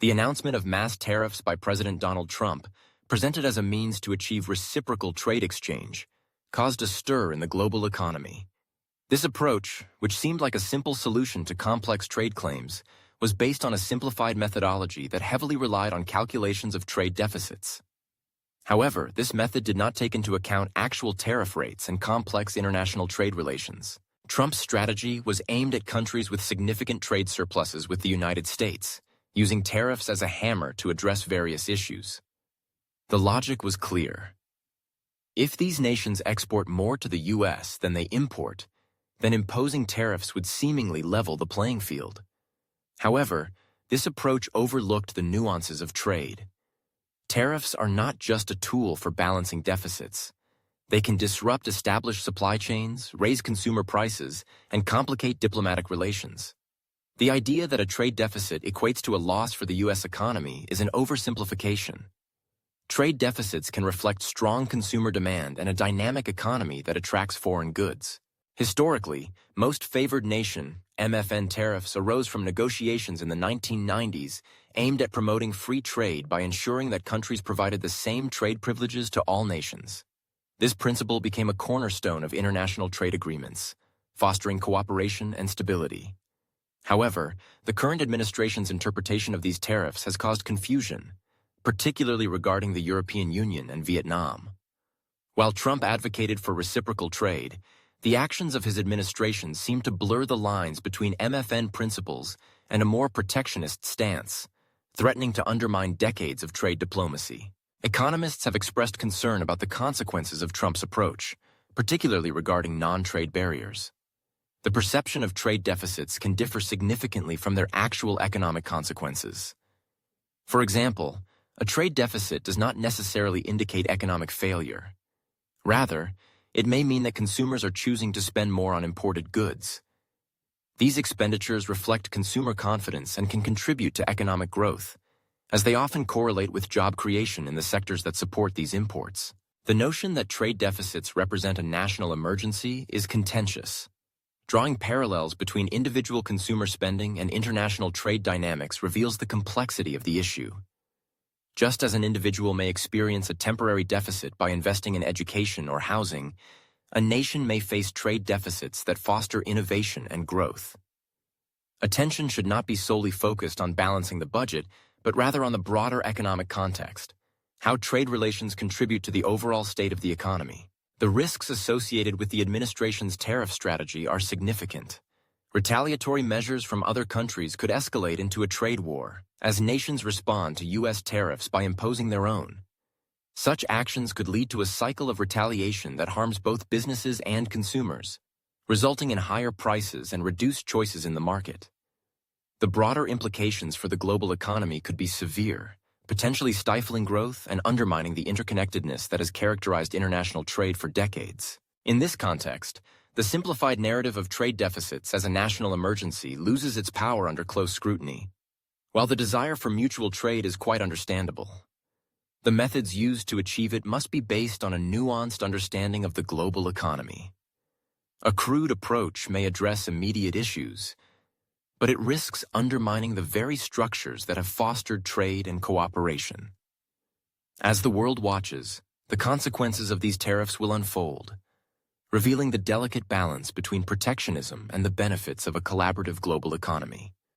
The announcement of mass tariffs by President Donald Trump, presented as a means to achieve reciprocal trade exchange, caused a stir in the global economy. This approach, which seemed like a simple solution to complex trade claims, was based on a simplified methodology that heavily relied on calculations of trade deficits. However, this method did not take into account actual tariff rates and complex international trade relations. Trump's strategy was aimed at countries with significant trade surpluses with the United States, using tariffs as a hammer to address various issues. The logic was clear. If these nations export more to the U.S. than they import, then imposing tariffs would seemingly level the playing field. However, this approach overlooked the nuances of trade. Tariffs are not just a tool for balancing deficits. They can disrupt established supply chains, raise consumer prices, and complicate diplomatic relations. The idea that a trade deficit equates to a loss for the U.S. economy is an oversimplification. Trade deficits can reflect strong consumer demand and a dynamic economy that attracts foreign goods. Historically, most favored nation (MFN) tariffs arose from negotiations in the 1990s aimed at promoting free trade by ensuring that countries provided the same trade privileges to all nations. This principle became a cornerstone of international trade agreements, fostering cooperation and stability. However, the current administration's interpretation of these tariffs has caused confusion, particularly regarding the European Union and Vietnam. While Trump advocated for reciprocal trade, the actions of his administration seem to blur the lines between MFN principles and a more protectionist stance, threatening to undermine decades of trade diplomacy. Economists have expressed concern about the consequences of Trump's approach, particularly regarding non-trade barriers. The perception of trade deficits can differ significantly from their actual economic consequences. For example, a trade deficit does not necessarily indicate economic failure. Rather, it may mean that consumers are choosing to spend more on imported goods. These expenditures reflect consumer confidence and can contribute to economic growth, as they often correlate with job creation in the sectors that support these imports. The notion that trade deficits represent a national emergency is contentious. Drawing parallels between individual consumer spending and international trade dynamics reveals the complexity of the issue. Just as an individual may experience a temporary deficit by investing in education or housing, a nation may face trade deficits that foster innovation and growth. Attention should not be solely focused on balancing the budget, but rather on the broader economic context, how trade relations contribute to the overall state of the economy. The risks associated with the administration's tariff strategy are significant. Retaliatory measures from other countries could escalate into a trade war, as nations respond to U.S. tariffs by imposing their own. Such actions could lead to a cycle of retaliation that harms both businesses and consumers, resulting in higher prices and reduced choices in the market. The broader implications for the global economy could be severe, potentially stifling growth and undermining the interconnectedness that has characterized international trade for decades. In this context, the simplified narrative of trade deficits as a national emergency loses its power under close scrutiny. While the desire for mutual trade is quite understandable, the methods used to achieve it must be based on a nuanced understanding of the global economy. A crude approach may address immediate issues, but it risks undermining the very structures that have fostered trade and cooperation. As the world watches, the consequences of these tariffs will unfold, revealing the delicate balance between protectionism and the benefits of a collaborative global economy.